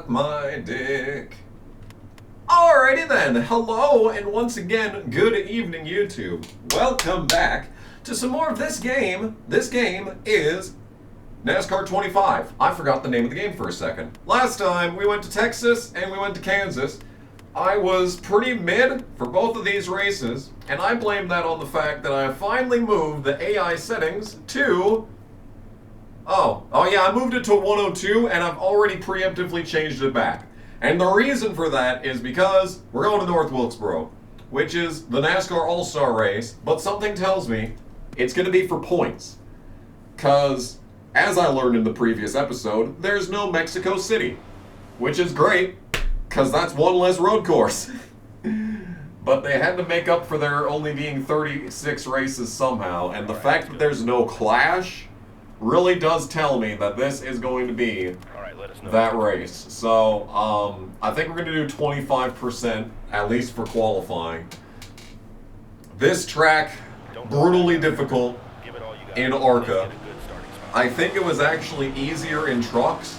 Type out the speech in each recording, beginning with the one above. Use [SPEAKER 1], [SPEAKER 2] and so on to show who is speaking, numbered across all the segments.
[SPEAKER 1] Suck my dick. Alrighty then, hello and once again, good evening YouTube. Welcome back to some more of this game. This game is NASCAR 25. I forgot the name of the game for a second. Last time we went to Texas and we went to Kansas. I was pretty mid for both of these races, and I blame that on the fact that I finally moved the AI settings to... Oh yeah, I moved it to 102, and I've already preemptively changed it back. And the reason for that is because we're going to North Wilkesboro, which is the NASCAR All-Star race, but something tells me it's going to be for points. Because, as I learned in the previous episode, there's no Mexico City, which is great, because that's one less road course. But they had to make up for there only being 36 races somehow, and the fact that there's no Clash really does tell me that this is going to be that race. So, I think we're going to do 25%, at least for qualifying. This track, brutally difficult in ARCA. I think it was actually easier in trucks.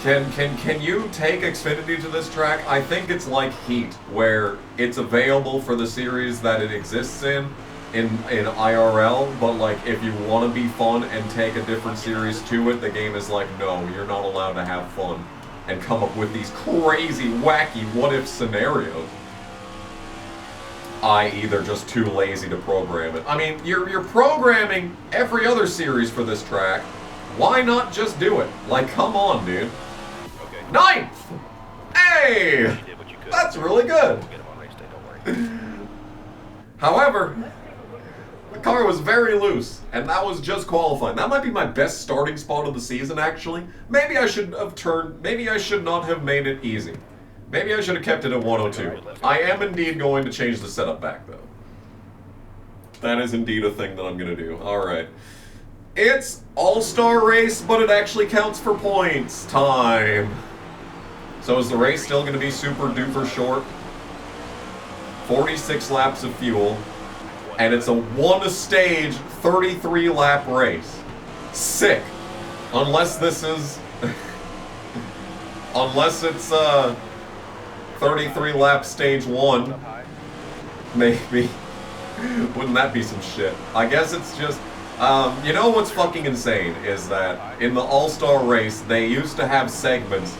[SPEAKER 1] Can you take Xfinity to this track? I think it's like Heat, where it's available for the series that it exists in IRL, but like if you want to be fun and take a different series to it, the game is like, no, you're not allowed to have fun and come up with these crazy, wacky what-if scenarios. I.e., they're just too lazy to program it. I mean, you're programming every other series for this track. Why not just do it? Like, come on, dude. Ninth! Hey! That's really good. However, the car was very loose, and that was just qualifying. That might be my best starting spot of the season, actually. Maybe I should not have made it easy. Maybe I should have kept it at 102. I am indeed going to change the setup back, though. That is indeed a thing that I'm going to do. Alright. It's All-Star race, but it actually counts for points time. So is the race still going to be super duper short? 46 laps of fuel. And it's a one-stage, 33-lap race. Sick. Unless this is... unless it's 33-lap stage 1. Maybe. Wouldn't that be some shit? I guess it's just... you know what's fucking insane is that in the All-Star race, they used to have segments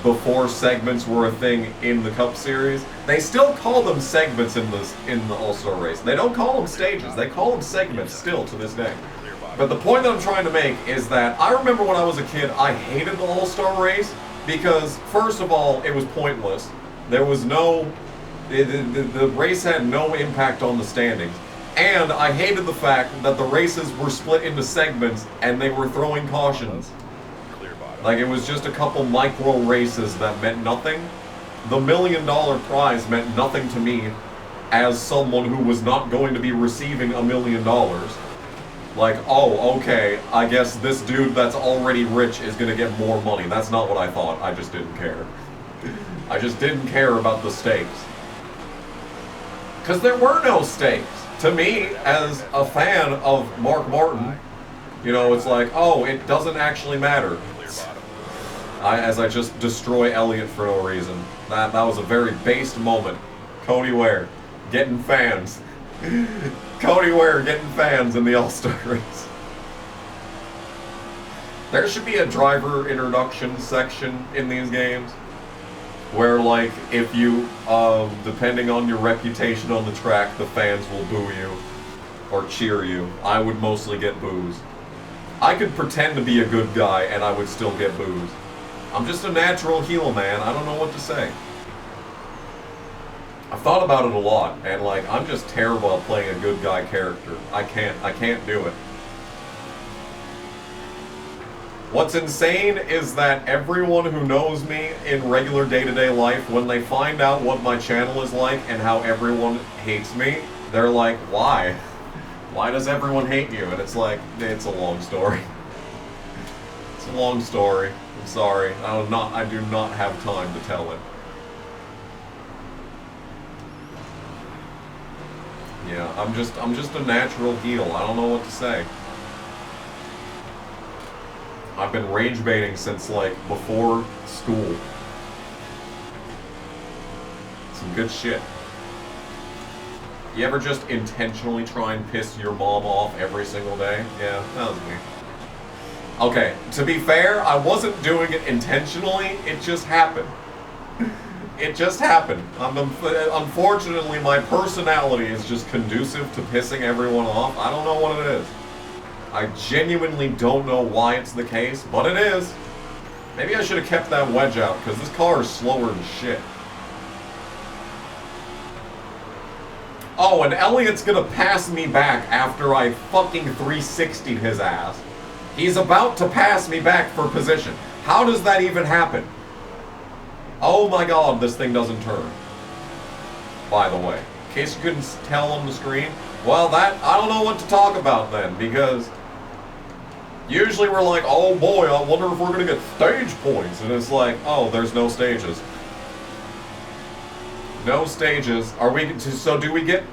[SPEAKER 1] before segments were a thing in the Cup Series. They still call them segments in the All-Star race. They don't call them stages. They call them segments still to this day. But the point that I'm trying to make is that I remember when I was a kid, I hated the All-Star race because, first of all, it was pointless. There was no... The race had no impact on the standings. And I hated the fact that the races were split into segments and they were throwing cautions. Like, it was just a couple micro races that meant nothing. The $1 million prize meant nothing to me as someone who was not going to be receiving $1 million. Like, oh, okay, I guess this dude that's already rich is going to get more money. That's not what I thought. I just didn't care. I just didn't care about the stakes. Because there were no stakes. To me, as a fan of Mark Martin, you know, it's like, oh, it doesn't actually matter. As I just destroy Elliott for no reason. That was a very based moment. Cody Ware getting fans. Cody Ware getting fans in the All-Star race. There should be a driver introduction section in these games where, like, if you, depending on your reputation on the track, the fans will boo you or cheer you. I would mostly get boos. I could pretend to be a good guy and I would still get boos. I'm just a natural heel, man. I don't know what to say. I've thought about it a lot, and like, I'm just terrible at playing a good guy character. I can't do it. What's insane is that everyone who knows me in regular day-to-day life, when they find out what my channel is like and how everyone hates me, they're like, why? Why does everyone hate you? And it's like, it's a long story. It's a long story. I'm sorry. I do not have time to tell it. Yeah, I'm just a natural heel. I don't know what to say. I've been rage baiting since, like, before school. Some good shit. You ever just intentionally try and piss your mom off every single day? Yeah, that was me. Okay, to be fair, I wasn't doing it intentionally, it just happened. It just happened. Unfortunately, my personality is just conducive to pissing everyone off. I don't know what it is. I genuinely don't know why it's the case, but it is. Maybe I should have kept that wedge out, because this car is slower than shit. Oh, and Elliot's gonna pass me back after I fucking 360'd his ass. He's about to pass me back for position. How does that even happen? Oh my god, this thing doesn't turn. By the way, in case you couldn't tell on the screen, well, that, I don't know what to talk about then, because usually we're like, oh boy, I wonder if we're gonna get stage points, and it's like, oh, there's no stages. No stages. Are we, so do we get,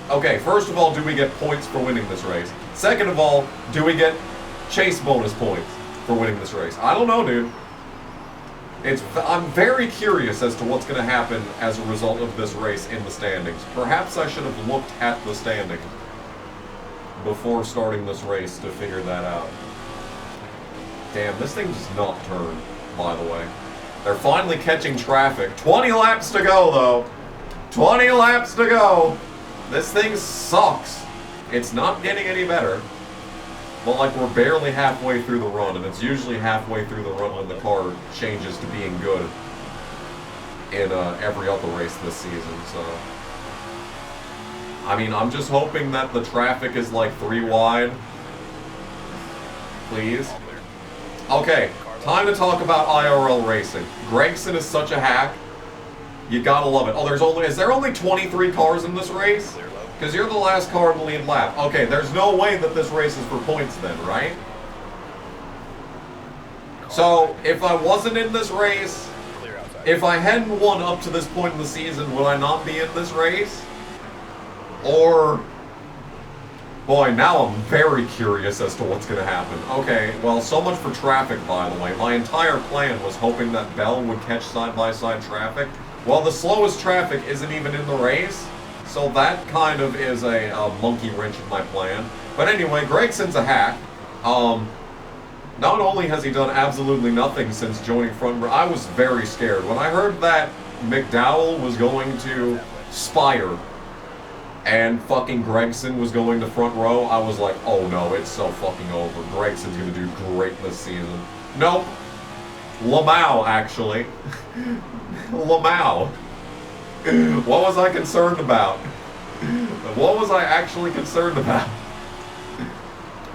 [SPEAKER 1] okay, first of all, do we get points for winning this race? Second of all, do we get chase bonus points for winning this race? I don't know, dude. I'm very curious as to what's going to happen as a result of this race in the standings. Perhaps I should have looked at the standings before starting this race to figure that out. Damn, this thing does not turn, by the way. They're finally catching traffic. 20 laps to go, though. 20 laps to go. This thing sucks. It's not getting any better. But, like, we're barely halfway through the run, and it's usually halfway through the run when the car changes to being good in every other race this season, so. I mean, I'm just hoping that the traffic is, like, 3 wide. Please. Okay, time to talk about IRL racing. Gregson is such a hack. You gotta love it. Oh, is there only 23 cars in this race? Because you're the last car in the lead lap. Okay, there's no way that this race is for points then, right? So, if I wasn't in this race, if I hadn't won up to this point in the season, would I not be in this race? Or, boy, now I'm very curious as to what's going to happen. Okay, well, so much for traffic, by the way. My entire plan was hoping that Bell would catch side-by-side traffic. Well, the slowest traffic isn't even in the race. So that kind of is a monkey wrench in my plan. But anyway, Gregson's a hack. Not only has he done absolutely nothing since joining front row, I was very scared. When I heard that McDowell was going to Spire and fucking Gregson was going to front row, I was like, oh no, it's so fucking over. Gregson's gonna do great this season. Nope. Lamau, actually. Lamau. What was I concerned about? What was I actually concerned about?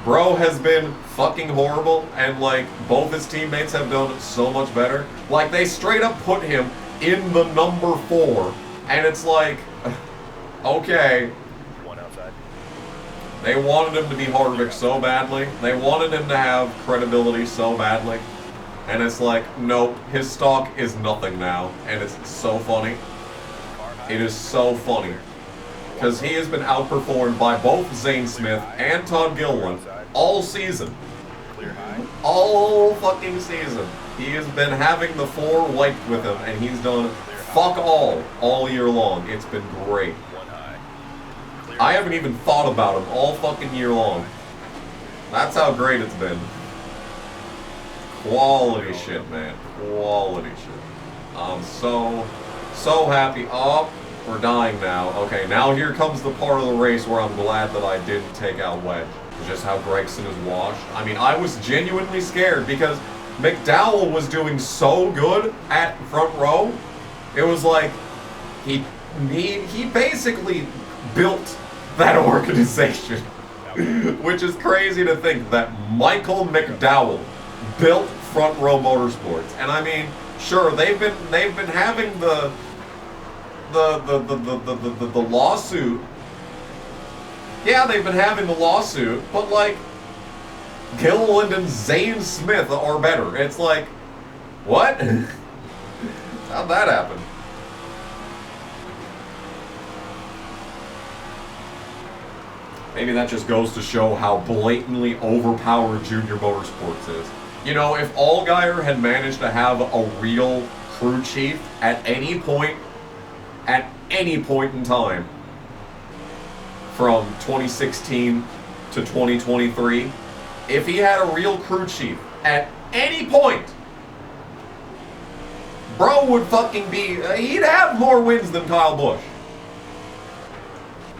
[SPEAKER 1] Bro has been fucking horrible, and like, both his teammates have done so much better. Like, they straight up put him in the number 4, and it's like, okay.
[SPEAKER 2] One outside.
[SPEAKER 1] They wanted him to be Harvick so badly. They wanted him to have credibility so badly. And it's like, nope, his stock is nothing now, and it's so funny. It is so funny, because he has been outperformed by both Zane Smith and Todd Gilliland all season. All fucking season. He has been having the 4 wiped with him, and he's done fuck all year long. It's been great. I haven't even thought about him all fucking year long. That's how great it's been. Quality shit, man. Quality shit. I'm so happy. Oh, we're dying now. Okay, now here comes the part of the race where I'm glad that I didn't take out Wedge. Just how Gregson is washed. I mean, I was genuinely scared because McDowell was doing so good at front row. It was like, he basically built that organization. Which is crazy to think that Michael McDowell built Front Row Motorsports. And I mean, sure, they've been having the lawsuit. Yeah, they've been having the lawsuit, but like, Gilliland and Zane Smith are better. It's like, what? How'd that happen? Maybe that just goes to show how blatantly overpowered Junior Motorsports is. You know, if Allgaier had managed to have a real crew chief at any point in time, from 2016 to 2023, if he had a real crew chief at any point, bro would fucking be, he'd have more wins than Kyle Busch.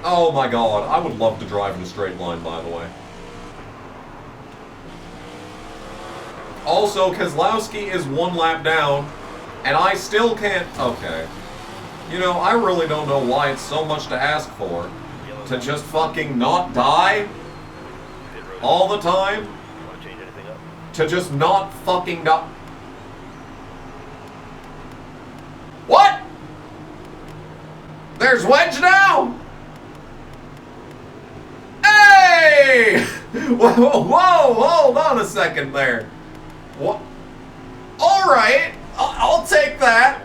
[SPEAKER 1] Oh my god, I would love to drive in a straight line, by the way. Also, Keselowski is 1 lap down, and I still can't, okay. You know, I really don't know why it's so much to ask for. To just fucking not die all the time? To just not fucking die. What? There's Wedge now? Hey! Whoa, whoa, hold on a second there. What? Alright, I'll take that.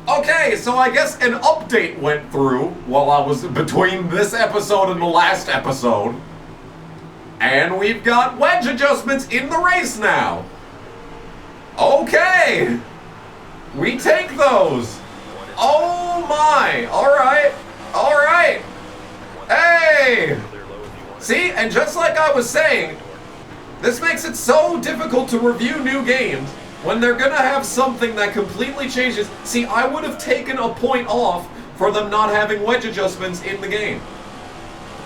[SPEAKER 1] Okay, so I guess an update went through while I was between this episode and the last episode. And we've got wedge adjustments in the race now. Okay. We take those. Oh my. Alright. Alright. Hey. See, and just like I was saying, this makes it so difficult to review new games when they're gonna have something that completely changes. See, I would have taken a point off for them not having wedge adjustments in the game.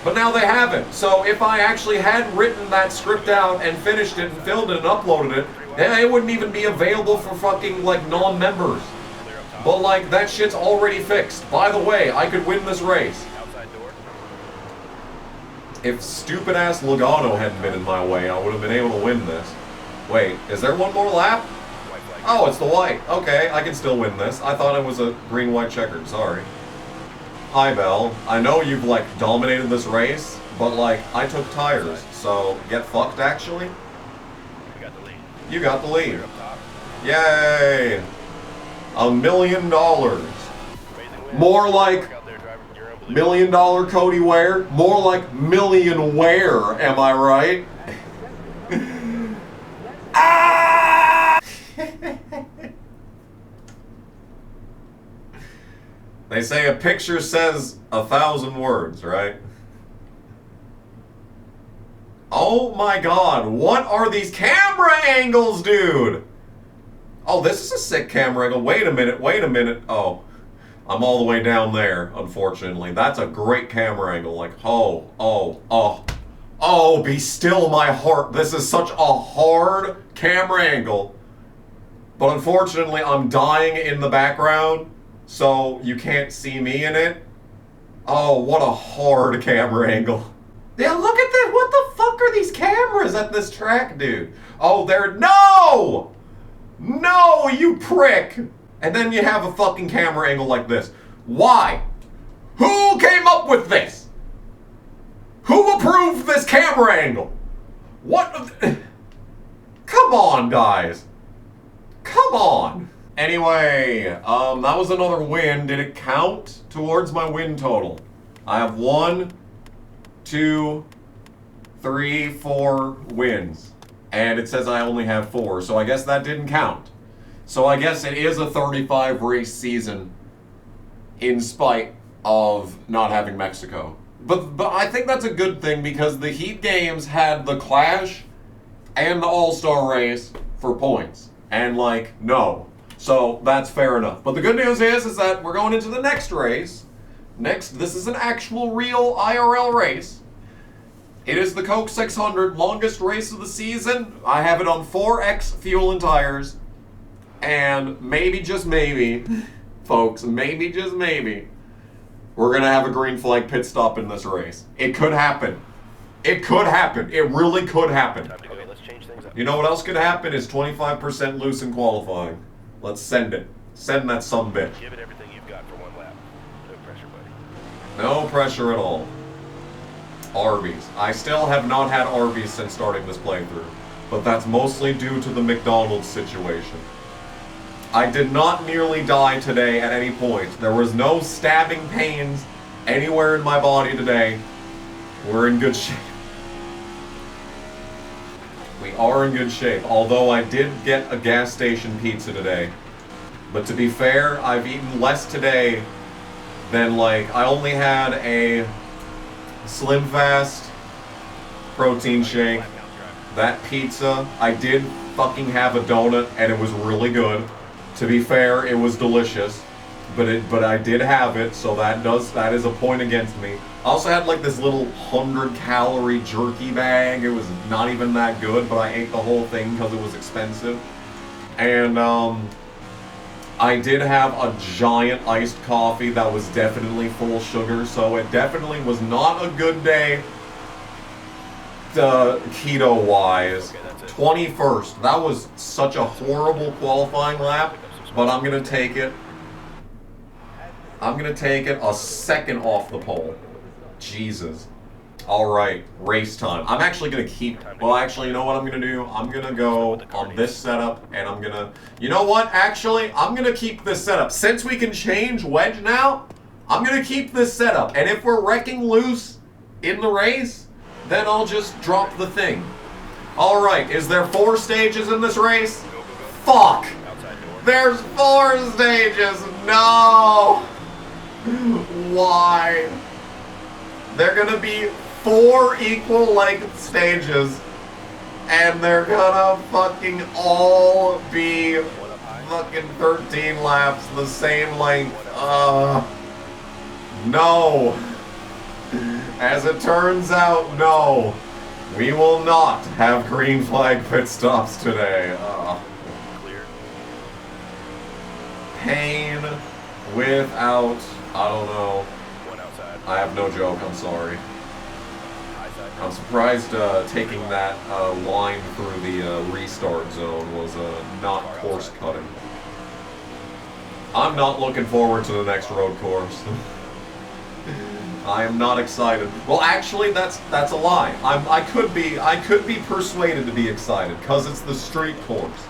[SPEAKER 1] But now they haven't. So if I actually had written that script out and finished it and filmed it and uploaded it, then it wouldn't even be available for fucking, like, non-members. But, like, that shit's already fixed. By the way, I could win this race. If stupid-ass Logano hadn't been in my way, I would have been able to win this. Wait, is there one more lap? Oh, it's the white. Okay, I can still win this. I thought it was a green-white checkered, sorry. Hi, Bell. I know you've, like, dominated this race, but, like, I took tires, so get fucked, actually. You got the lead. Yay! $1 million. More like $1 million Cody Ware. More like million Ware, am I right? Ah! They say a picture says 1,000 words, right? Oh my god, what are these camera angles, dude? Oh, this is a sick camera angle. Wait a minute, wait a minute. Oh, I'm all the way down there, unfortunately. That's a great camera angle. Like, oh, be still my heart. This is such a hard camera angle. But unfortunately, I'm dying in the background, so you can't see me in it. Oh, what a hard camera angle. Yeah, look at this. What the fuck are these cameras at this track, dude? Oh, they're... No! No, you prick! And then you have a fucking camera angle like this. Why? Who came up with this? Who approved this camera angle? What? Come on, guys. Come on. Anyway, that was another win. Did it count towards my win total? I have 1, 2, 3, 4 wins. And it says I only have 4, so I guess that didn't count. So I guess it is a 35 race season in spite of not having Mexico. But I think that's a good thing because the Heat Games had the Clash and the All-Star race for points. And like, no. So that's fair enough. But the good news is that we're going into the next race. This is an actual real IRL race. It is the Coke 600, longest race of the season. I have it on 4X fuel and tires. And maybe, just maybe, folks, maybe, just maybe, we're going to have a green flag pit stop in this race. It could happen. It could happen. It really could happen.
[SPEAKER 2] Okay, let's change things up.
[SPEAKER 1] You know what else could happen is 25% loose in qualifying. Let's send it. Send that sumbitch.
[SPEAKER 2] Give it everything you've got for 1 lap. No pressure, buddy.
[SPEAKER 1] No pressure at all. Arby's. I still have not had Arby's since starting this playthrough, but that's mostly due to the McDonald's situation. I did not nearly die today at any point. There was no stabbing pains anywhere in my body today, we're in good shape. We are in good shape, although I did get a gas station pizza today. But to be fair, I've eaten less today than, like, I only had a Slim Fast protein shake, that pizza. I did fucking have a donut, and it was really good. To be fair, it was delicious, but I did have it, so that is a point against me. I also had like this little 100-calorie jerky bag. It was not even that good, but I ate the whole thing because it was expensive. And I did have a giant iced coffee that was definitely full sugar, so it definitely was not a good day keto-wise. 21st, that was such a horrible qualifying lap, but I'm gonna take it. I'm gonna take it a second off the pole. Jesus. Alright, race time. I'm actually gonna keep, well actually, you know what I'm gonna do? I'm gonna go on this setup, and I'm gonna, you know what, actually, I'm gonna keep this setup. Since we can change wedge now, I'm gonna keep this setup, and if we're wrecking loose in the race, then I'll just drop the thing. Alright, is there 4 stages in this race? Fuck! There's 4 stages! No! Why? They're gonna be 4 equal length stages, and they're gonna fucking all be fucking 13 laps, the same length. No. As it turns out, no. We will not have green flag pit stops today. Pain without, I don't know. I have no joke, I'm sorry. I'm surprised taking that line through the restart zone was not course cutting. I'm not looking forward to the next road course. I am not excited. Well, actually, that's a lie. I could be persuaded to be excited because it's the street course.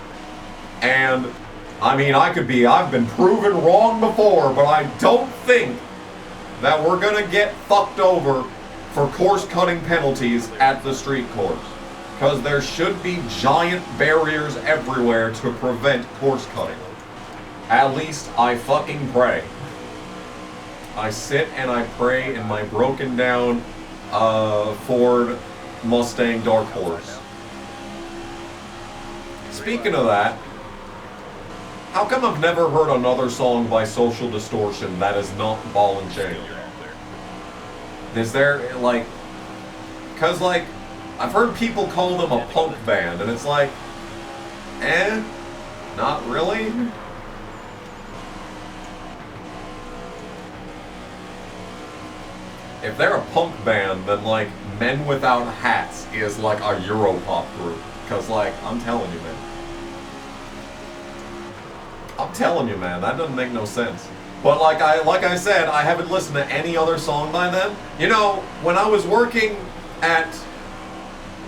[SPEAKER 1] And I mean, I've been proven wrong before, but I don't think that we're gonna get fucked over for course cutting penalties at the street course. Because there should be giant barriers everywhere to prevent course cutting. At least I fucking pray. I sit and I pray in my broken down Ford Mustang Dark Horse. Speaking of that, how come I've never heard another song by Social Distortion that is not Ball and Chain? Is there, like, cause like, I've heard people call them a punk band, and it's like, not really? If they're a punk band, then like, Men Without Hats is like a Europop group. Cause like, I'm telling you, man. That doesn't make no sense. But like I said, I haven't listened to any other song by them. You know, when I was working at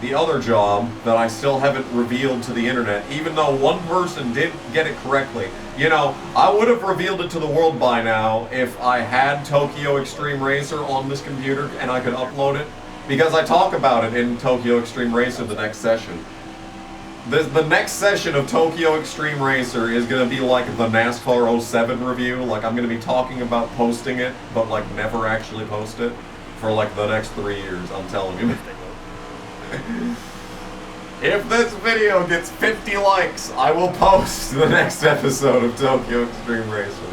[SPEAKER 1] the other job that I still haven't revealed to the internet, even though one person did get it correctly, you know, I would have revealed it to the world by now if I had Tokyo Extreme Racer on this computer and I could upload it. Because I talk about it in Tokyo Extreme Racer the next session. The next session of Tokyo Extreme Racer is going to be like the NASCAR 07 review. Like, I'm going to be talking about posting it, but like never actually post it for like the next 3 years, I'm telling you. If this video gets 50 likes, I will post the next episode of Tokyo Extreme Racer.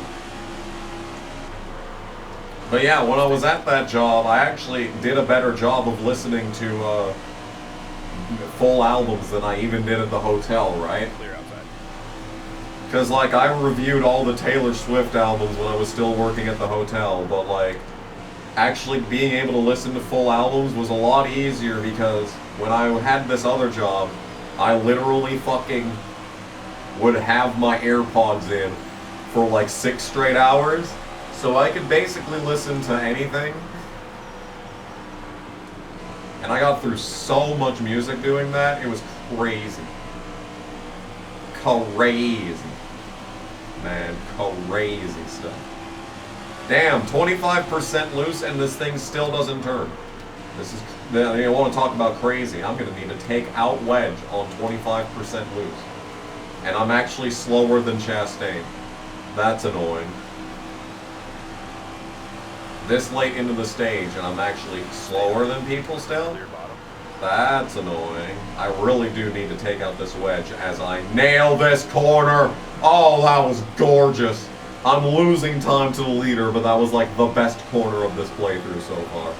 [SPEAKER 1] But yeah, when I was at that job, I actually did a better job of listening to full albums than I even did at the hotel, right? Because like, I reviewed all the Taylor Swift albums when I was still working at the hotel, but like, actually being able to listen to full albums was a lot easier because when I had this other job, I literally fucking would have my AirPods in for like 6 straight hours, so I could basically listen to anything. And I got through so much music doing that, it was crazy. Crazy. Man, crazy stuff. Damn, 25% loose and this thing still doesn't turn. This is, you want to talk about crazy. I'm going to need to take out wedge on 25% loose. And I'm actually slower than Chastain. That's annoying. This late into the stage and I'm actually slower than people still? That's annoying. I really do need to take out this wedge as I nail this corner. Oh, that was gorgeous. I'm losing time to the leader, but that was like the best corner of this playthrough so far.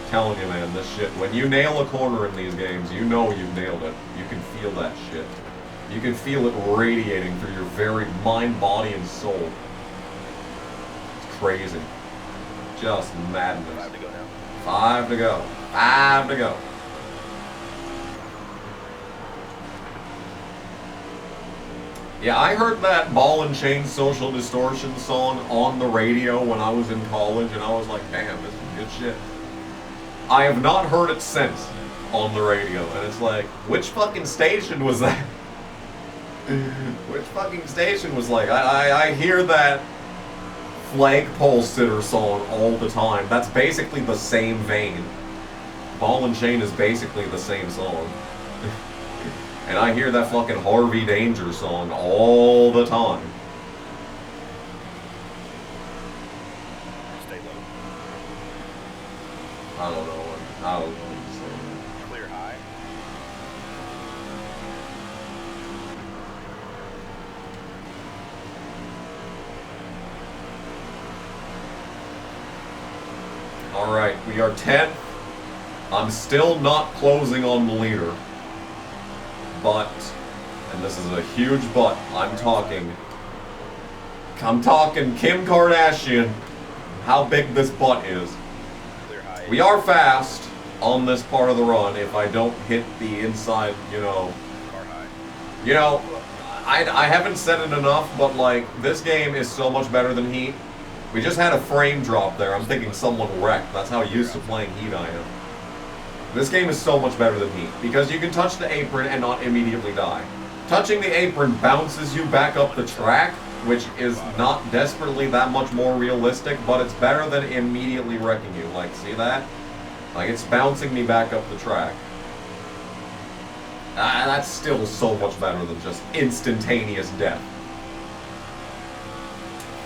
[SPEAKER 1] Telling you, man, this shit, when you nail a corner in these games, you know you've nailed it. You can feel that shit. You can feel it radiating through your very mind, body, and soul. It's crazy. Just madness.
[SPEAKER 2] 5 to go now.
[SPEAKER 1] 5 to go. 5 to go. Yeah, I heard that Ball and Chain Social Distortion song on the radio when I was in college, and I was like, damn, this is good shit. I have not heard it since on the radio, and it's like, which fucking station was that? Which fucking station was like, I hear that flagpole sitter song all the time. That's basically the same vein. Ball and Chain is basically the same song. And I hear that fucking Harvey Danger song all the time.
[SPEAKER 2] Stay low.
[SPEAKER 1] I don't know what to say.
[SPEAKER 2] Clear high.
[SPEAKER 1] Alright, we are 10th. I'm still not closing on the leader. But, and this is a huge but, I'm talking Kim Kardashian, how big this butt is. We are fast on this part of the run if I don't hit the inside, you know. I haven't said it enough, but like, this game is so much better than Heat. We just had a frame drop there. I'm thinking someone wrecked. That's how used to playing Heat I am. This game is so much better than Heat, because you can touch the apron and not immediately die. Touching the apron bounces you back up the track, which is not desperately that much more realistic, but it's better than immediately wrecking you. Like, see that? Like, it's bouncing me back up the track. That's still so much better than just instantaneous death.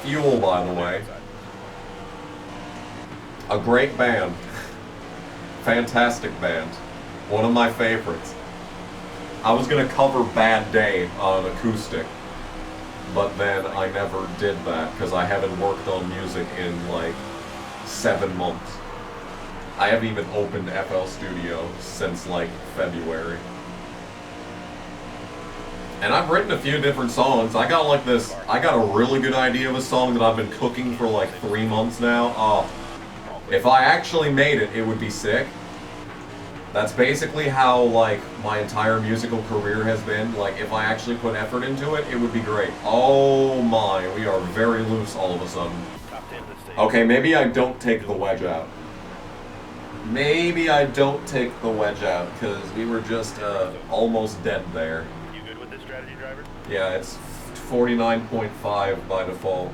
[SPEAKER 1] Fuel, by the way. A great band. Fantastic band. One of my favorites. I was gonna cover Bad Day on acoustic, but then I never did that because I haven't worked on music in like 7 months. I haven't even opened FL Studio since like February. And I've written a few different songs. I got a really good idea of a song that I've been cooking for like 3 months now. Oh, if I actually made it, it would be sick. That's basically how like my entire musical career has been. Like if I actually put effort into it, it would be great. Oh my, we are very loose all of a sudden. Okay, maybe I don't take the wedge out. Maybe I don't take the wedge out because we were just almost dead there.
[SPEAKER 2] You good with this strategy, driver?
[SPEAKER 1] Yeah, it's 49.5 by default.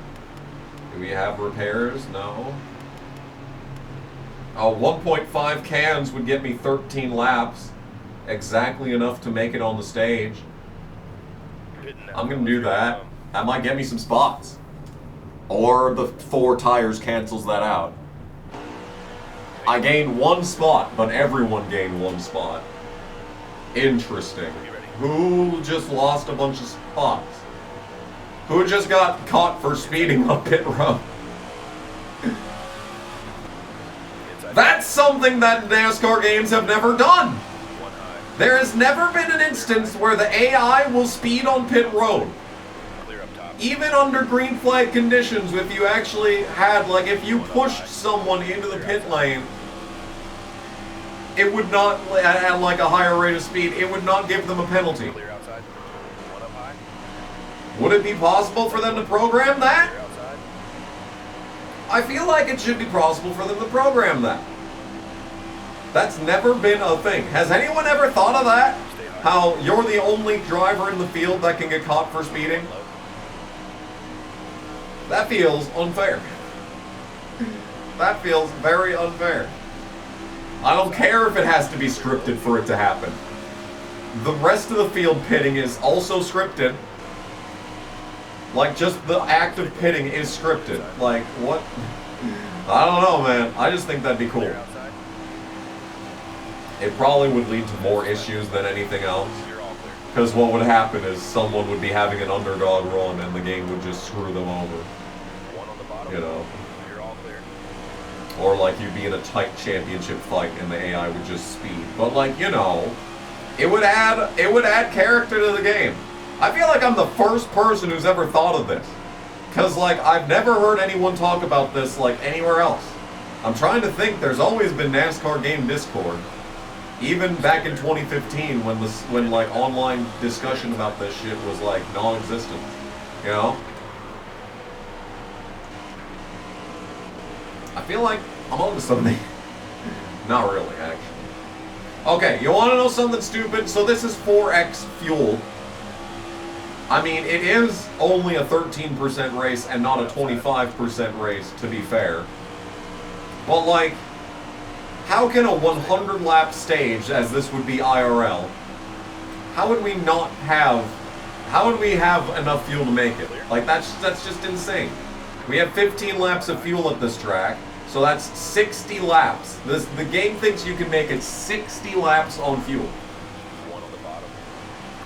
[SPEAKER 1] Do we have repairs? No. Oh, 1.5 cans would get me 13 laps. Exactly enough to make it on the stage. I'm gonna do that. That might get me some spots. Or the 4 tires cancels that out. I gained 1 spot, but everyone gained 1 spot. Interesting. Who just lost a bunch of spots? Who just got caught for speeding on pit road? That's something that NASCAR games have never done. There has never been an instance where the AI will speed on pit road. Even under green flag conditions, if you actually had, like, if you pushed someone into the pit lane, it would not, at like a higher rate of speed, it would not give them a penalty. Would it be possible for them to program that? I feel like it should be possible for them to program that. That's never been a thing. Has anyone ever thought of that? How you're the only driver in the field that can get caught for speeding? That feels unfair. That feels very unfair. I don't care if it has to be scripted for it to happen. The rest of the field pitting is also scripted. Like, just the act of pitting is scripted. Like, what? I don't know, man. I just think that'd be cool. It probably would lead to more issues than anything else. Because what would happen is someone would be having an underdog run and the game would just screw them over. You know? Or like you'd be in a tight championship fight and the AI would just speed. But like, you know, it would add character to the game. I feel like I'm the first person who's ever thought of this. Cause like I've never heard anyone talk about this like anywhere else. I'm trying to think, there's always been NASCAR game Discord. Even back in 2015 when like online discussion about this shit was like non-existent. You know? I feel like I'm onto something. Not really, actually. Okay, you want to know something stupid? So this is 4x fuel. I mean, it is only a 13% race and not a 25% race, to be fair. But like, how can a 100 lap stage, as this would be IRL, how would we have enough fuel to make it? Like, that's just insane. We have 15 laps of fuel at this track. So that's 60 laps. The game thinks you can make it 60 laps on fuel.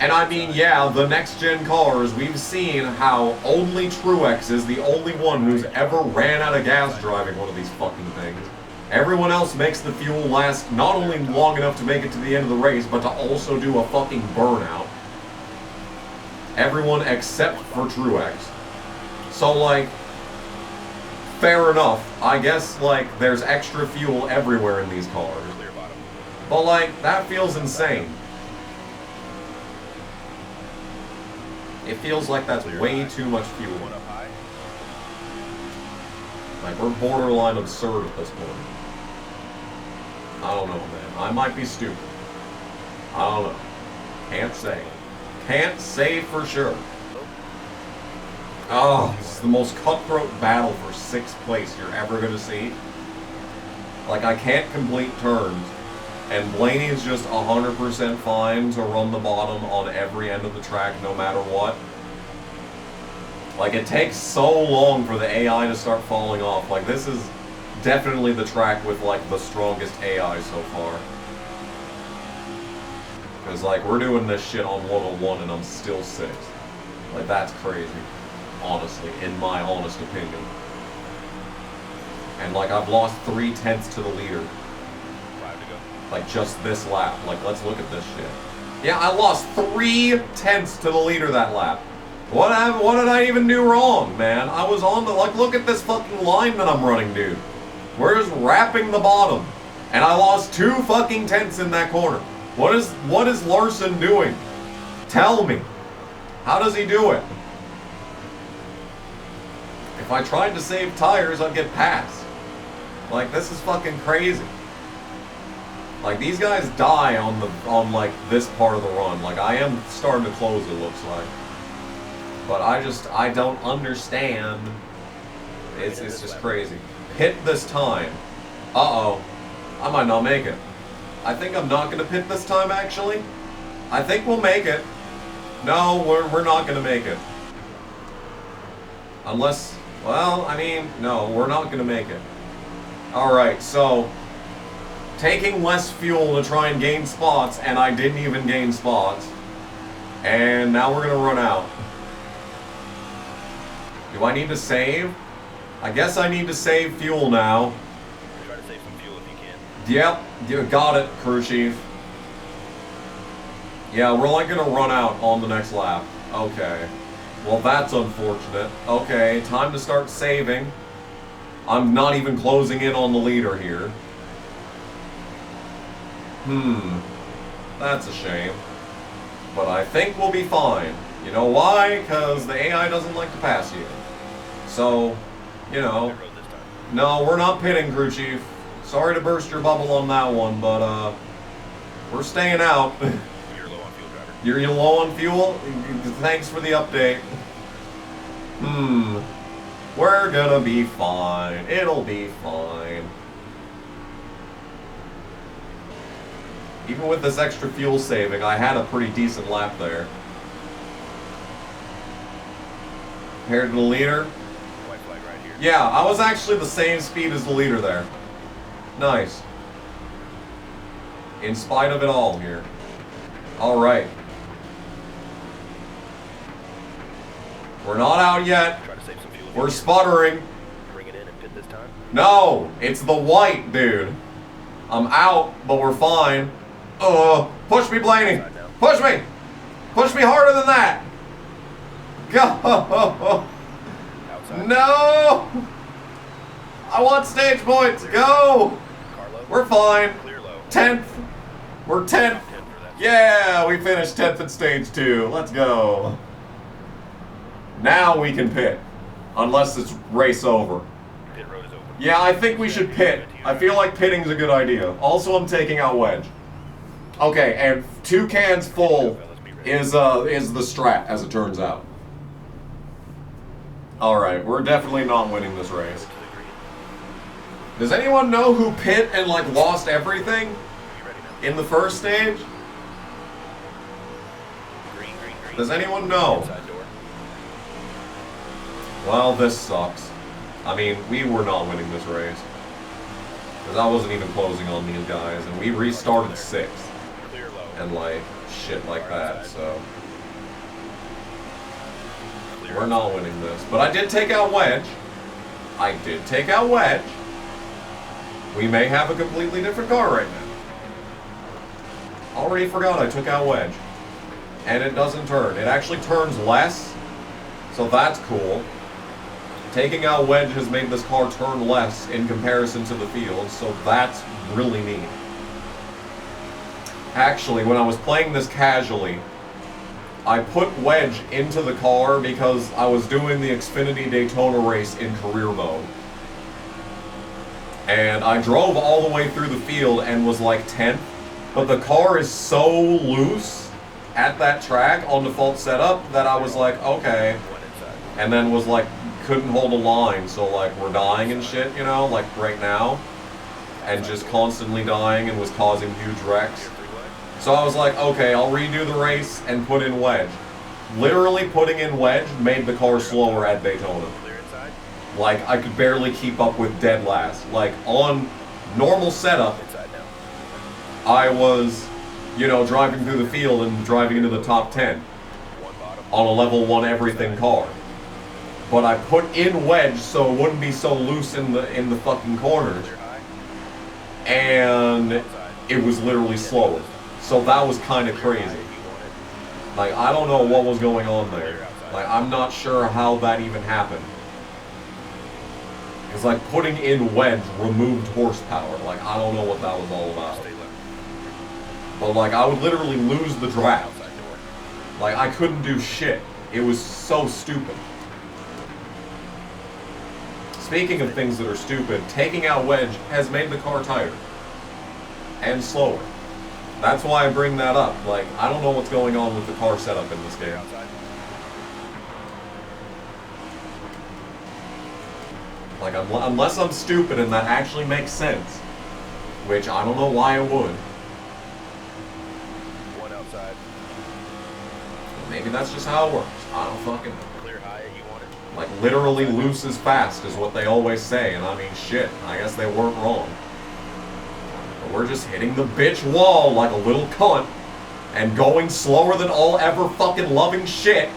[SPEAKER 1] And I mean, yeah, the next gen cars, we've seen how only Truex is the only one who's ever ran out of gas driving one of these fucking things. Everyone else makes the fuel last not only long enough to make it to the end of the race, but to also do a fucking burnout. Everyone except for Truex. So like, fair enough. I guess, like, there's extra fuel everywhere in these cars. But, like, that feels insane. It feels like that's way too much fuel. Like, we're borderline absurd at this point. I don't know, man. I might be stupid. I don't know. Can't say. Can't say for sure. Oh, this is the most cutthroat battle for 6th place you're ever going to see. Like, I can't complete turns, and Blaney's just 100% fine to run the bottom on every end of the track no matter what. Like, it takes so long for the AI to start falling off. Like, this is definitely the track with, like, the strongest AI so far. Because, like, we're doing this shit on 101 and I'm still 6th. Like, that's crazy. Honestly, in my honest opinion. And like, I've lost 3/10 to the leader.
[SPEAKER 2] 5 to go.
[SPEAKER 1] Like, just this lap. Like, let's look at this shit. Yeah, I lost 3/10 to the leader that lap. What did I even do wrong, man? I was on the, like, look at this fucking line that I'm running, dude. We're just wrapping the bottom. And I lost 2 fucking tenths in that corner. What is Larson doing? Tell me. How does he do it? If I tried to save tires, I'd get passed. Like, this is fucking crazy. Like, these guys die on like this part of the run. Like, I am starting to close, it looks like. But I don't understand. It's just crazy. Pit this time. Uh-oh. I might not make it. I think I'm not gonna pit this time, actually. I think we'll make it. No, we're not gonna make it. Unless, well, I mean, no, we're not gonna make it. Alright, so taking less fuel to try and gain spots, and I didn't even gain spots. And now we're gonna run out. Do I need to save? I guess I need to save fuel now.
[SPEAKER 2] Try to save some fuel if you can.
[SPEAKER 1] Yep, you got it, crew chief. Yeah, we're like gonna run out on the next lap. Okay. Well, that's unfortunate. Okay, time to start saving. I'm not even closing in on the leader here. That's a shame. But I think we'll be fine. You know why? Because the AI doesn't like to pass you. So, you know. No, we're not pitting, crew chief. Sorry to burst your bubble on that one, but we're staying out.
[SPEAKER 2] You're low on fuel, driver.
[SPEAKER 1] You're low on fuel? Thanks for the update. We're gonna be fine. It'll be fine. Even with this extra fuel saving, I had a pretty decent lap there. Compared to the leader?
[SPEAKER 2] White flag right here.
[SPEAKER 1] Yeah, I was actually the same speed as the leader there. Nice. In spite of it all here. Alright. We're not out yet.
[SPEAKER 2] Try to save some fuel.
[SPEAKER 1] We're sputtering.
[SPEAKER 2] Bring it in and pit this time.
[SPEAKER 1] No, it's the white, dude. I'm out, but we're fine. Push me, Blaney. Push me. Push me harder than that. Go.
[SPEAKER 2] Outside.
[SPEAKER 1] No. I want stage points. Go.
[SPEAKER 2] Carlo.
[SPEAKER 1] We're fine.
[SPEAKER 2] Clear low.
[SPEAKER 1] 10th. We're 10th.
[SPEAKER 2] 10 for that.
[SPEAKER 1] Yeah, we finished 10th at stage 2. Let's go. Now we can pit. Unless it's race over.
[SPEAKER 2] Pit road is open.
[SPEAKER 1] Yeah, I think we should pit. I feel like pitting's a good idea. Also, I'm taking out wedge. Okay, and 2 cans full is the strat, as it turns out. Alright, we're definitely not winning this race. Does anyone know who pit and, like, lost everything
[SPEAKER 2] You ready now?
[SPEAKER 1] in the first stage?
[SPEAKER 2] Green, green, green.
[SPEAKER 1] Does anyone know?
[SPEAKER 2] Inside door.
[SPEAKER 1] Well, this sucks. I mean, we were not winning this race. Because I wasn't even closing on these guys, and we restarted 6th.
[SPEAKER 2] Clear low.
[SPEAKER 1] And, like, shit like that, so...
[SPEAKER 2] Clear
[SPEAKER 1] We're not winning this. But I did take out wedge. I did take out wedge. We may have a completely different car right now. Already forgot I took out wedge. And it doesn't turn. It actually turns less. So that's cool. Taking out wedge has made this car turn less in comparison to the field. So that's really neat. Actually, when I was playing this casually, I put wedge into the car because I was doing the Xfinity Daytona race in career mode. And I drove all the way through the field and was like 10th, but the car is so loose at that track on default setup that I was like, okay,
[SPEAKER 2] one inside.
[SPEAKER 1] and then was like, couldn't hold a line, so like we're dying and shit, you know, like right now, and just constantly dying and was causing huge wrecks. So I was like, okay, I'll redo the race and put in wedge. Literally putting in wedge made the car slower at Daytona.
[SPEAKER 2] Clear inside.
[SPEAKER 1] Like, I could barely keep up with dead last. Like, on normal setup,
[SPEAKER 2] Inside now.
[SPEAKER 1] I was, you know, driving through the field and driving into the top 10
[SPEAKER 2] One bottom.
[SPEAKER 1] on a level 1 everything car. But I put in wedge so it wouldn't be so loose in the fucking corners.
[SPEAKER 2] Clear high.
[SPEAKER 1] And
[SPEAKER 2] Outside.
[SPEAKER 1] it was literally slower. So that was kind of crazy.
[SPEAKER 2] You want it.
[SPEAKER 1] Like, I don't know what was going on there. Like, I'm not sure how that even happened. It's like putting in wedge removed horsepower. Like, I don't know what that was all about.
[SPEAKER 2] Stay left.
[SPEAKER 1] But, like, I would literally lose the draft.
[SPEAKER 2] Outside door.
[SPEAKER 1] Like, I couldn't do shit. It was so stupid. Speaking of things that are stupid, taking out wedge has made the car tighter. And slower. That's why I bring that up. Like, I don't know what's going on with the car setup in this game.
[SPEAKER 2] Outside.
[SPEAKER 1] Like, unless I'm stupid and that actually makes sense. Which, I don't know why it would.
[SPEAKER 2] One outside.
[SPEAKER 1] Maybe that's just how it works. I don't fucking know.
[SPEAKER 2] Clear high. You want it.
[SPEAKER 1] Like, literally loose is fast is what they always say. And I mean, shit, I guess they weren't wrong. But we're just hitting the bitch wall like a little cunt. And going slower than all ever fucking loving shit.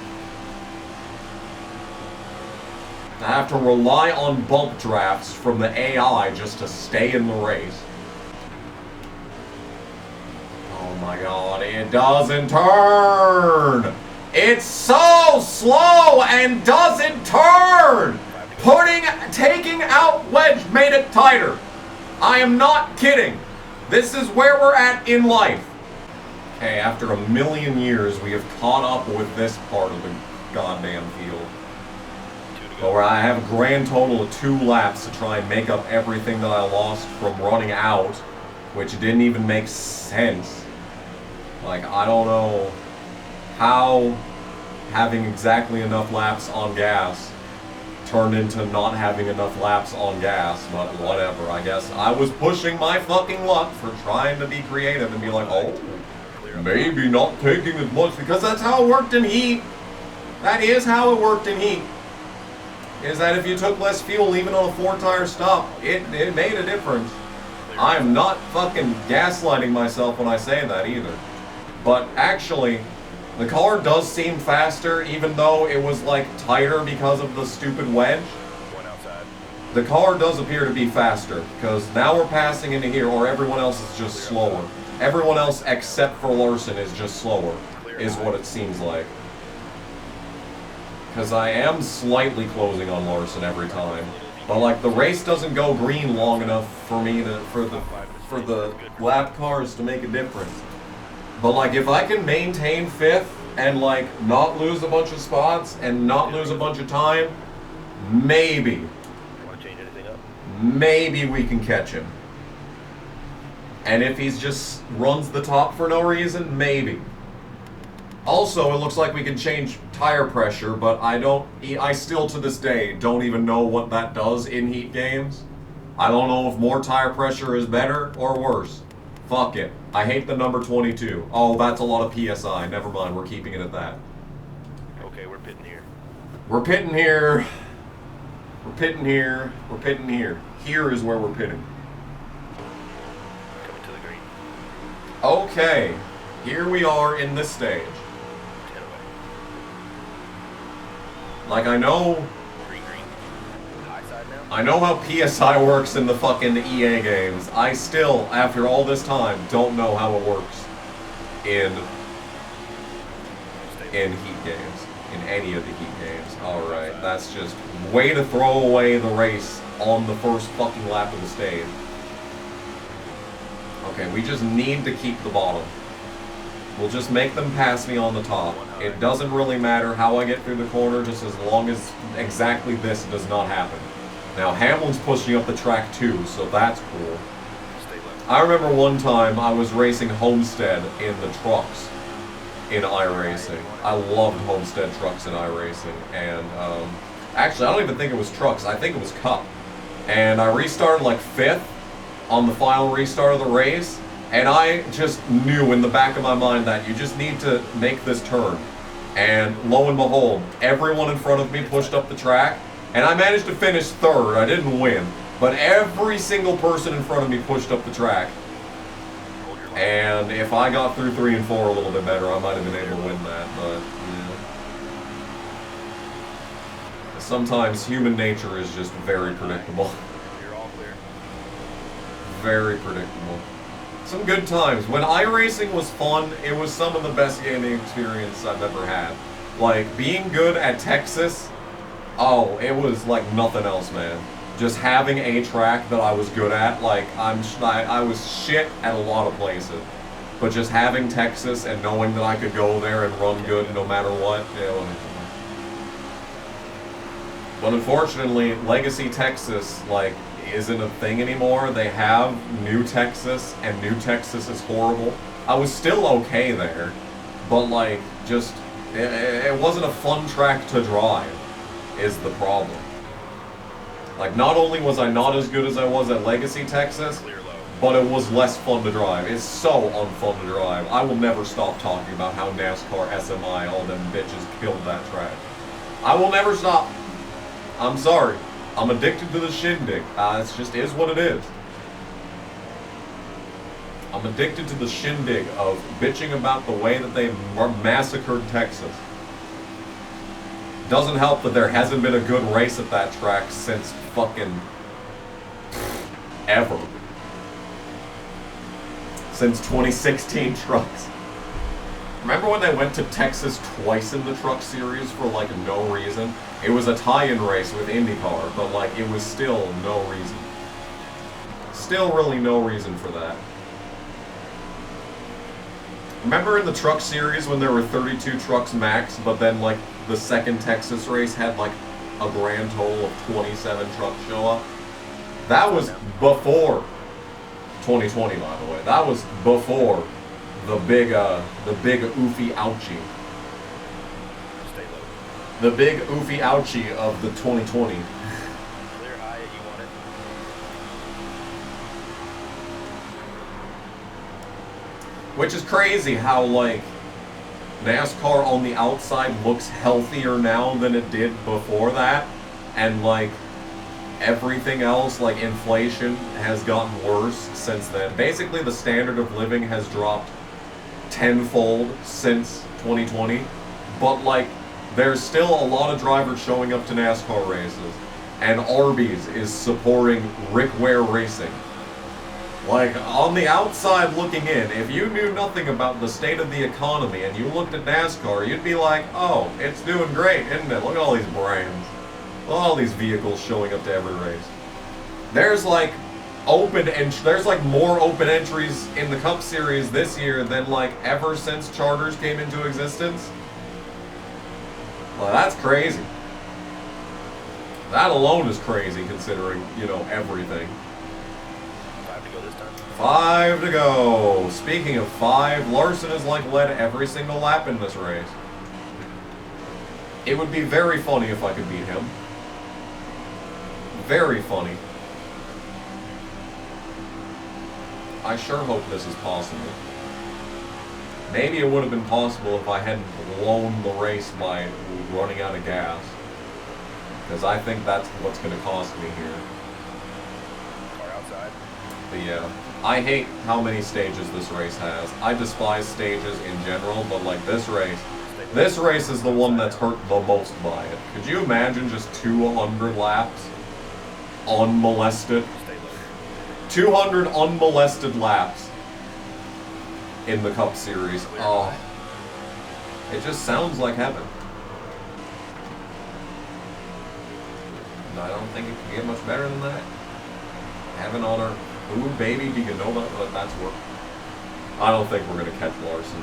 [SPEAKER 1] I have to rely on bump drafts from the AI just to stay in the race. Oh my god, it doesn't turn! It's so slow and doesn't turn! Taking out wedge made it tighter. I am not kidding. This is where we're at in life. Okay, after a million years, we have caught up with this part of the goddamn field. But where I have a grand total of 2 laps to try and make up everything that I lost from running out, which didn't even make sense. Like, I don't know how having exactly enough laps on gas turned into not having enough laps on gas, but whatever. I guess I was pushing my fucking luck for trying to be creative and be like, oh, maybe not taking as much, because that's how it worked in heat. That is how it worked in heat. Is that if you took less fuel, even on a 4-tire stop, it made a difference. I'm not fucking gaslighting myself when I say that either. But actually, the car does seem faster, even though it was like tighter because of the stupid wedge.
[SPEAKER 2] One outside.
[SPEAKER 1] The car does appear to be faster, because now we're passing into here, or everyone else is just slower. Everyone else except for Larson is just slower, is what it seems like. Because I am slightly closing on Larson every time. But like the race doesn't go green long enough for me to for the lap cars to make a difference. But like if I can maintain 5th and like not lose a bunch of spots and not lose a bunch of time, maybe
[SPEAKER 2] Want to change anything up?
[SPEAKER 1] maybe we can catch him. And if he's just runs the top for no reason, maybe. Also, it looks like we can change tire pressure, but I still to this day don't even know what that does in heat games. I don't know if more tire pressure is better or worse. Fuck it. I hate the number 22. Oh, that's a lot of PSI. Never mind, we're keeping it at that.
[SPEAKER 2] Okay, we're pitting here.
[SPEAKER 1] We're pitting here. We're pitting here. We're pitting here. Here is where we're pitting.
[SPEAKER 2] Coming to the green.
[SPEAKER 1] Okay. Here we are in this stage.
[SPEAKER 2] 10 away.
[SPEAKER 1] Like, I know
[SPEAKER 2] Green. High side now.
[SPEAKER 1] I know how PSI works in the fucking EA games. I still, after all this time, don't know how it works in heat games. In any of the heat games. Alright, that's just way to throw away the race on the first fucking lap of the stage. Okay, we just need to keep the bottom. We'll just make them pass me on the top. It doesn't really matter how I get through the corner, just as long as exactly this does not happen. Now, Hamlin's pushing up the track too, so that's cool.
[SPEAKER 2] Stay left.
[SPEAKER 1] I remember one time I was racing Homestead in the trucks in iRacing. I loved Homestead trucks in iRacing, and actually I don't even think it was trucks, I think it was Cup. And I restarted like 5th on the final restart of the race, and I just knew in the back of my mind that you just need to make this turn. And lo and behold, everyone in front of me pushed up the track, and I managed to finish 3rd. I didn't win, but every single person in front of me pushed up the track.
[SPEAKER 2] Hold your line.
[SPEAKER 1] And if I got through 3 and 4 a little bit better, I might have been able to win that, but yeah. Sometimes human nature is just very predictable.
[SPEAKER 2] You're all clear.
[SPEAKER 1] Very predictable. Some good times. When iRacing was fun, it was some of the best gaming experience I've ever had. Like, being good at Texas, oh, it was like nothing else, man. Just having a track that I was good at, like, I was shit at a lot of places. But just having Texas and knowing that I could go there and run good no matter what, but unfortunately, Legacy Texas, like, isn't a thing anymore. They have New Texas, and New Texas is horrible. I was still okay there, but like, just, it wasn't a fun track to drive, is the problem. Like, not only was I not as good as I was at Legacy Texas,
[SPEAKER 2] Clear low.
[SPEAKER 1] but it was less fun to drive. It's so unfun to drive. I will never stop talking about how NASCAR SMI, all them bitches killed that track. I will never stop. I'm sorry. I'm addicted to the shindig. It just is what it is. I'm addicted to the shindig of bitching about the way that they massacred Texas. Doesn't help that there hasn't been a good race at that track since fucking ever. Since 2016 trucks. Remember when they went to Texas twice in the truck series for like no reason? It was a tie-in race with IndyCar, but like it was still no reason. Still really no reason for that. Remember in the truck series when there were 32 trucks max, but then like the second Texas race had like a grand total of 27 trucks show up? That was before 2020, by the way. That was before the big oofy ouchie.
[SPEAKER 2] Stay low.
[SPEAKER 1] The big oofy ouchie of the 2020.
[SPEAKER 2] Clear high, you want it?
[SPEAKER 1] Which is crazy how, like, NASCAR on the outside looks healthier now than it did before that. And, like, everything else, like inflation, has gotten worse since then. Basically, the standard of living has dropped tenfold since 2020. But, like, there's still a lot of drivers showing up to NASCAR races. And Arby's is supporting Rick Ware Racing. Like, on the outside looking in, if you knew nothing about the state of the economy and you looked at NASCAR, you'd be like, oh, it's doing great, isn't it? Look at all these brands. Look at all these vehicles showing up to every race. There's like there's like more open entries in the Cup Series this year than like ever since charters came into existence. Well, that's crazy. That alone is crazy considering, you know, everything.
[SPEAKER 2] 5 to go this time.
[SPEAKER 1] 5 to go. Speaking of 5, Larson has like led every single lap in this race. It would be very funny if I could beat him. Very funny. I sure hope this is possible. Maybe it would have been possible if I hadn't blown the race by running out of gas. Because I think that's what's going to cost me here.
[SPEAKER 2] Car outside.
[SPEAKER 1] But yeah, I hate how many stages this race has. I despise stages in general, but like this race is the one that's hurt the most by it. Could you imagine just 200 laps unmolested?
[SPEAKER 2] Stay low.
[SPEAKER 1] 200 unmolested laps in the Cup Series. Oh, it just sounds like heaven. I don't think it can get much better than that. Heaven on earth. Ooh, baby, you can know that that's work. I don't think we're going to catch Larson.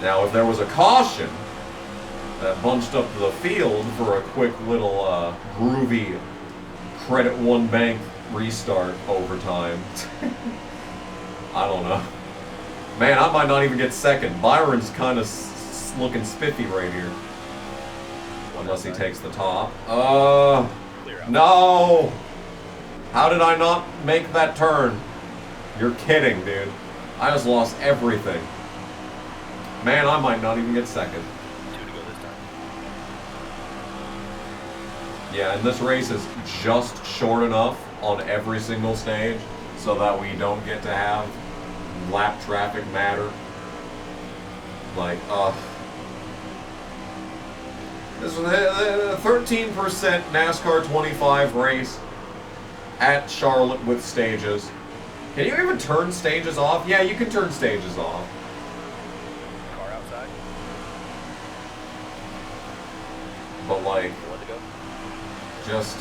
[SPEAKER 1] Now, if there was a caution that bunched up the field for a quick little groovy Credit One Bank restart overtime, I don't know. Man, I might not even get second. Byron's kind of looking spiffy right here. Unless he takes the top. No! How did I not make that turn? You're kidding, dude. I just lost everything. Man, I might not even get second.
[SPEAKER 2] 2 to go this time.
[SPEAKER 1] Yeah, and this race is just short enough on every single stage so that we don't get to have lap traffic matter. Like, this was a 13% NASCAR 25 race at Charlotte with stages. Can you even turn stages off? Yeah, you can turn stages off.
[SPEAKER 2] Car outside.
[SPEAKER 1] But like,
[SPEAKER 2] 1 to go.
[SPEAKER 1] just,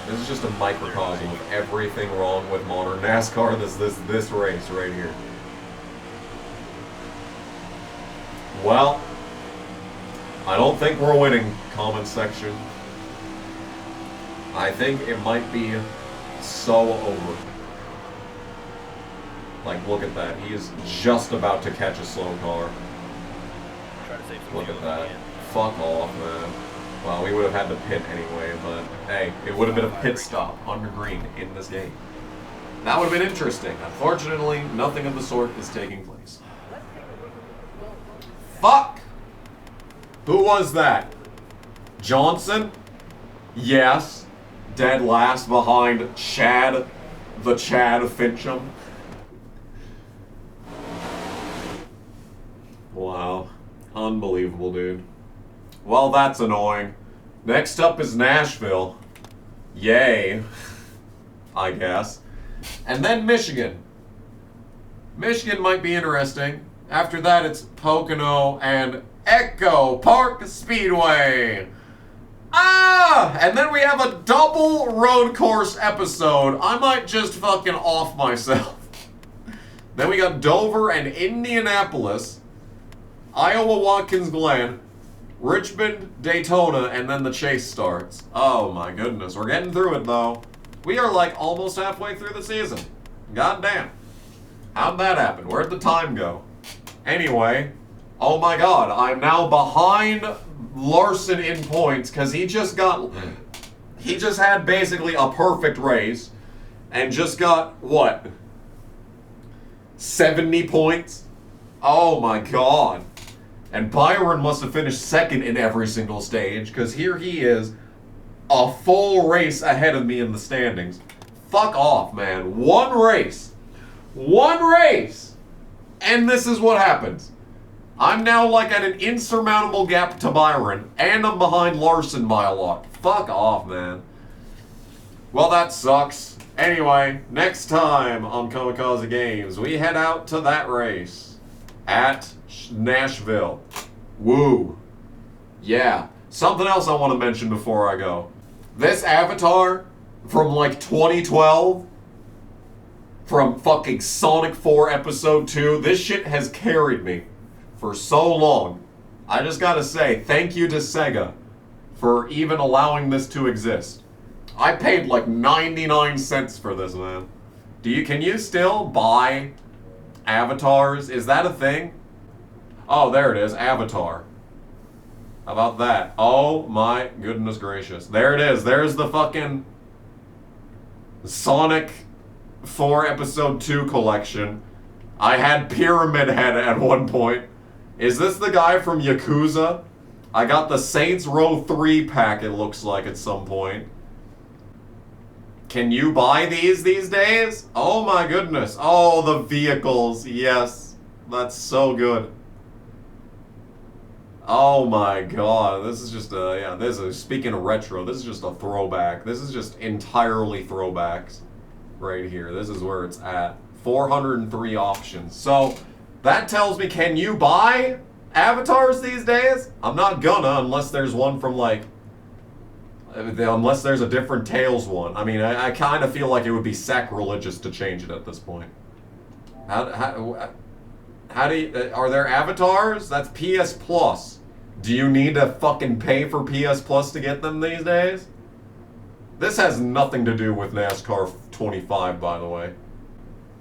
[SPEAKER 1] this is just a microcosm of everything wrong with modern NASCAR. This race right here. Well, I don't think we're winning, comment section. I think it might be so over. Like, look at that. He is just about to catch a slow car.
[SPEAKER 2] Try to save some
[SPEAKER 1] Look
[SPEAKER 2] fuel
[SPEAKER 1] at
[SPEAKER 2] if you
[SPEAKER 1] that.
[SPEAKER 2] can.
[SPEAKER 1] Fuck off, man. Well, we would have had to pit anyway, but hey, it would have been a pit stop under green in this game. That would have been interesting. Unfortunately, nothing of the sort is taking place. Fuck! Who was that? Johnson? Yes. Dead last behind Chad, the Chad Fincham. Wow. Unbelievable, dude. Well, that's annoying. Next up is Nashville. Yay. I guess. And then Michigan. Michigan might be interesting. After that, it's Pocono and Echo Park Speedway. And then we have a double road course episode. I might just fucking off myself. Then we got Dover and Indianapolis, Iowa Watkins Glen, Richmond, Daytona, and then the chase starts. Oh my goodness, we're getting through it though. We are like almost halfway through the season. God damn. How'd that happen? Where'd the time go? Anyway, oh my god, I'm now behind Larson in points because he just had basically a perfect race and just got, what, 70 points? Oh my god. And Byron must have finished second in every single stage because here he is, a full race ahead of me in the standings. Fuck off, man. One race. And this is what happens. I'm now like at an insurmountable gap to Byron, and I'm behind Larson by a lot. Fuck off, man. Well, that sucks. Anyway, next time on Kamikaze Games, we head out to that race at Nashville. Woo. Yeah. Something else I want to mention before I go. This avatar from like 2012, from fucking Sonic 4 Episode 2, this shit has carried me for so long. I just gotta say, thank you to Sega for even allowing this to exist. I paid like 99 cents for this, man. Can you still buy avatars? Is that a thing? Oh, there it is, Avatar. How about that? Oh my goodness gracious. There it is. There's the fucking Sonic 4 Episode 2 collection. I had Pyramid Head at one point. Is this the guy from Yakuza? I got the Saints Row 3 pack, it looks like, at some point. Can you buy these days? Oh my goodness. Oh, the vehicles. Yes. That's so good. Oh my god. This is just speaking of retro, this is just a throwback. This is just entirely throwbacks right here. This is where it's at. 403 options. So, that tells me, can you buy avatars these days? I'm not gonna, unless there's one from like, unless there's a different Tails one. I mean, I kind of feel like it would be sacrilegious to change it at this point. How do you, are there avatars? That's PS Plus. Do you need to fucking pay for PS Plus to get them these days? This has nothing to do with NASCAR 25, by the way.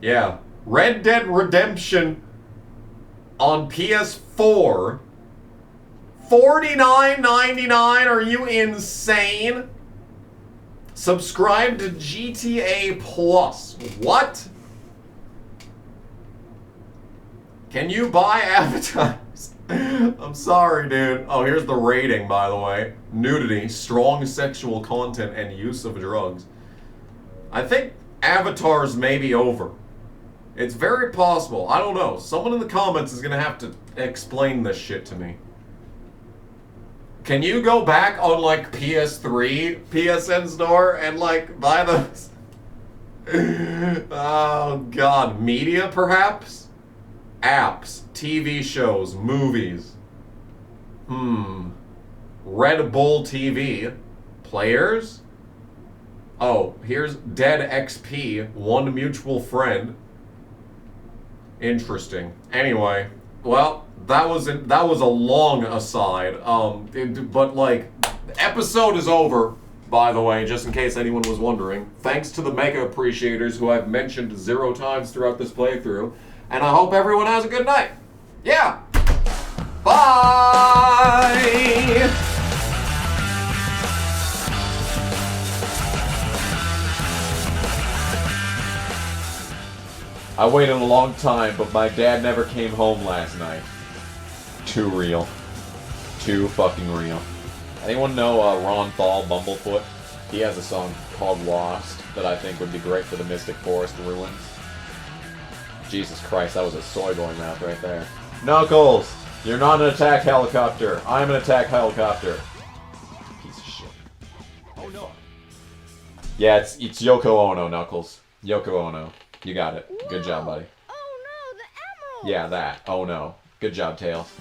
[SPEAKER 1] Yeah. Red Dead Redemption on PS4. $49.99? Are you insane? Subscribe to GTA Plus. What? Can you buy avatars? I'm sorry, dude. Oh, here's the rating, by the way. Nudity, strong sexual content, and use of drugs. I think avatars may be over. It's very possible. I don't know. Someone in the comments is going to have to explain this shit to me. Can you go back on, like, PS3, PSN store, and, like, buy those? Oh, God. Media, perhaps? Apps, TV shows, movies. Red Bull TV. Players? Oh, here's Dead XP, one mutual friend. Interesting. Anyway, well, that was a long aside. But like, the episode is over, by the way, just in case anyone was wondering. Thanks to the mega appreciators who I've mentioned 0 times throughout this playthrough. And I hope everyone has a good night. Yeah. Bye. I waited a long time, but my dad never came home last night. Too real. Too fucking real. Anyone know Ron Thal, Bumblefoot? He has a song called Lost that I think would be great for the Mystic Forest ruins. Jesus Christ, that was a soy boy mouth right there. Knuckles! You're not an attack helicopter. I'm an attack helicopter. Piece of shit. Oh no. Yeah, it's Yoko Ono, Knuckles. Yoko Ono. You got it. Good job, buddy.
[SPEAKER 3] Oh no, the emerald!
[SPEAKER 1] Yeah, that. Oh no. Good job, Tails.